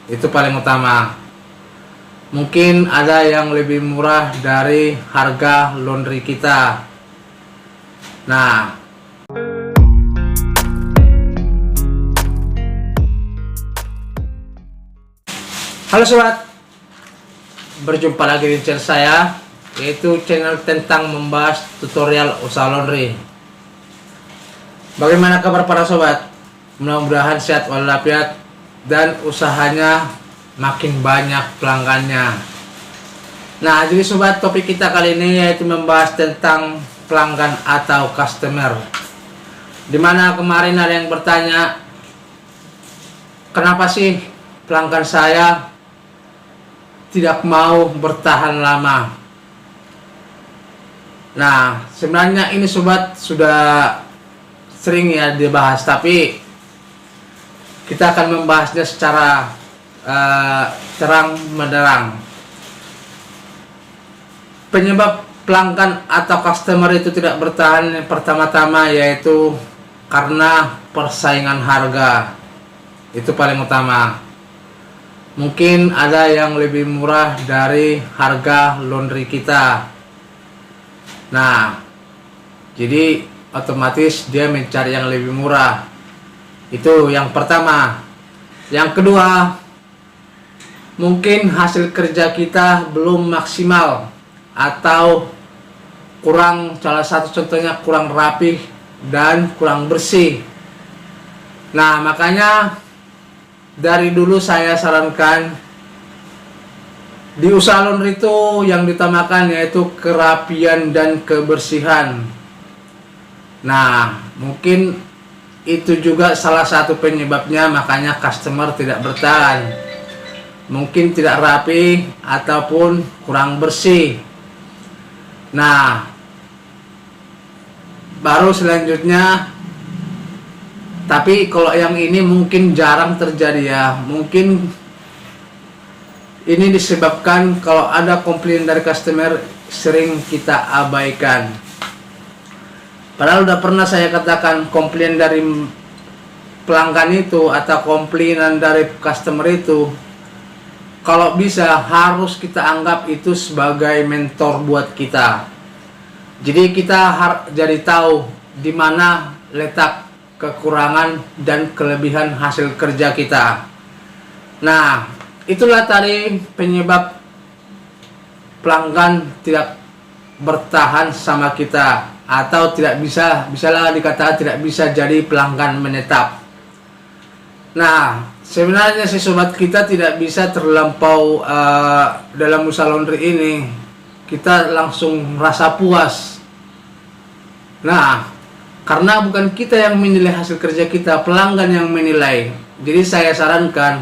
Itu paling utama. Mungkin ada yang lebih murah dari harga laundry kita. Nah, halo sobat, berjumpa lagi di channel saya, yaitu channel tentang membahas tutorial usaha laundry. Bagaimana kabar para sobat? Mudah-mudahan sehat walafiat dan usahanya makin banyak pelanggannya. Nah, jadi sobat, topik kita kali ini yaitu membahas tentang pelanggan atau customer. Dimana kemarin ada yang bertanya, kenapa sih pelanggan saya tidak mau bertahan lama? Nah, sebenarnya ini sobat sudah sering ya dibahas, tapi kita akan membahasnya secara terang benderang. Penyebab pelanggan atau customer itu tidak bertahan yang pertama-tama yaitu karena persaingan harga. Itu paling utama. Mungkin ada yang lebih murah dari harga laundry kita. Nah, jadi otomatis dia mencari yang lebih murah. Itu yang pertama. Yang kedua, mungkin hasil kerja kita belum maksimal atau kurang, salah satu contohnya kurang rapih dan kurang bersih. Nah, makanya dari dulu saya sarankan di usaha laundry itu yang ditamakan yaitu kerapian dan kebersihan. Nah, mungkin itu juga salah satu penyebabnya makanya customer tidak bertahan. Mungkin tidak rapi ataupun kurang bersih. Nah, baru selanjutnya, tapi kalau yang ini mungkin jarang terjadi ya. Mungkin ini disebabkan kalau ada komplain dari customer sering kita abaikan. Padahal udah pernah saya katakan komplain dari pelanggan itu atau komplainan dari customer itu, kalau bisa harus kita anggap itu sebagai mentor buat kita. Jadi kita jadi tahu di mana letak kekurangan dan kelebihan hasil kerja kita. Nah, itulah tadi penyebab pelanggan tidak bertahan sama kita atau tidak bisalah dikatakan tidak bisa jadi pelanggan menetap. Nah, sebenarnya sih sobat, kita tidak bisa terlampau dalam usaha laundry ini kita langsung merasa puas. Nah, karena bukan kita yang menilai hasil kerja kita, pelanggan yang menilai. Jadi saya sarankan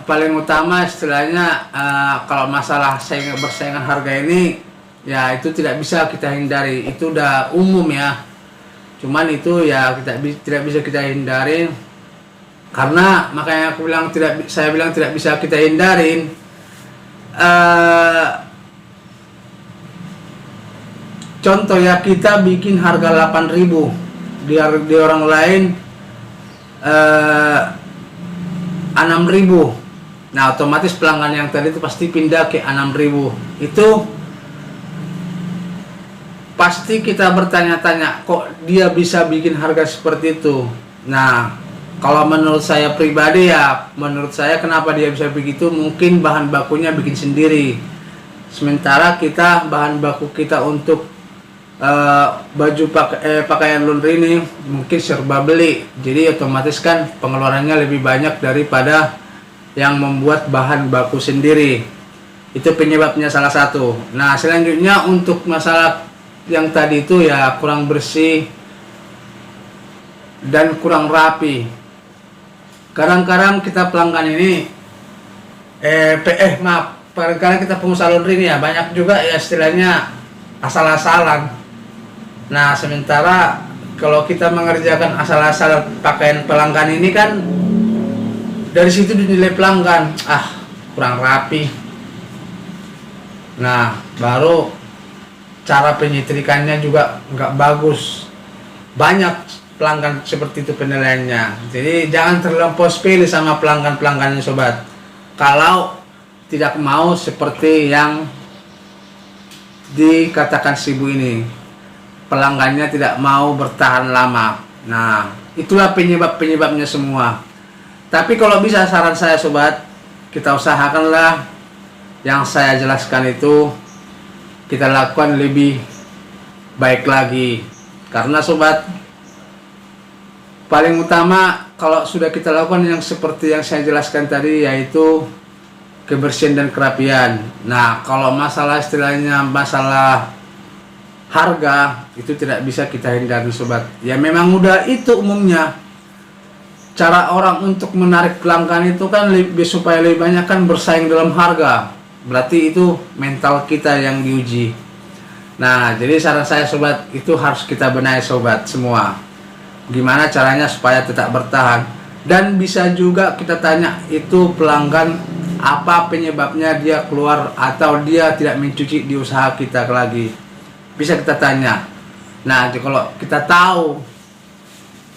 paling utama istilahnya kalau masalah bersaingan harga ini ya itu tidak bisa kita hindari. Itu udah umum ya. Cuman itu ya kita tidak bisa kita hindari. Karena makanya saya bilang tidak bisa kita hindarin. Contoh ya, kita bikin harga 8.000 di orang lain 6.000. Nah, otomatis pelanggan yang tadi itu pasti pindah ke 6.000. Itu pasti kita bertanya-tanya, kok dia bisa bikin harga seperti itu. Nah, kalau menurut saya pribadi ya, menurut saya kenapa dia bisa begitu, mungkin bahan bakunya bikin sendiri. Sementara kita bahan baku kita untuk pakaian laundry ini mungkin serba beli. Jadi otomatis kan pengeluarannya lebih banyak daripada yang membuat bahan baku sendiri. Itu penyebabnya salah satu. Nah, selanjutnya untuk masalah yang tadi itu ya kurang bersih dan kurang rapi. Kadang-kadang kita pelanggan ini kadang-kadang kita pengusaha laundry ini ya banyak juga ya istilahnya asal-asalan. Nah, sementara kalau kita mengerjakan asal-asalan pakaian pelanggan ini kan dari situ dinilai pelanggan, kurang rapi. Nah, baru cara penyetrikannya juga nggak bagus. Banyak pelanggan seperti itu penilaiannya. Jadi jangan terlampau pilih sama pelanggan-pelanggannya sobat. Kalau tidak mau seperti yang dikatakan si ibu ini, pelanggannya tidak mau bertahan lama. Nah, itulah penyebabnya semua. Tapi kalau bisa, saran saya sobat, kita usahakanlah yang saya jelaskan itu kita lakukan lebih baik lagi. Karena sobat, paling utama kalau sudah kita lakukan yang seperti yang saya jelaskan tadi, yaitu kebersihan dan kerapian. Nah, kalau masalah istilahnya masalah harga itu tidak bisa kita hindari sobat. Ya memang udah itu umumnya. Cara orang untuk menarik pelanggan itu kan supaya lebih banyak kan bersaing dalam harga. Berarti itu mental kita yang diuji. Nah, jadi saran saya sobat, itu harus kita benahi sobat semua. Gimana caranya supaya tetap bertahan. Dan bisa juga kita tanya itu pelanggan apa penyebabnya dia keluar atau dia tidak mencuci di usaha kita lagi. Bisa kita tanya. Nah, kalau kita tahu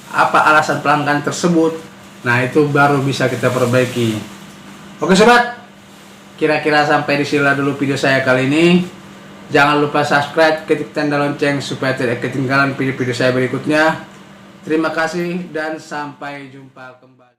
apa alasan pelanggan tersebut, nah itu baru bisa kita perbaiki. Oke sobat, kira-kira sampai di sini dulu video saya kali ini. Jangan lupa subscribe, ketik tanda lonceng supaya tidak ketinggalan video-video saya berikutnya. Terima kasih dan sampai jumpa kembali.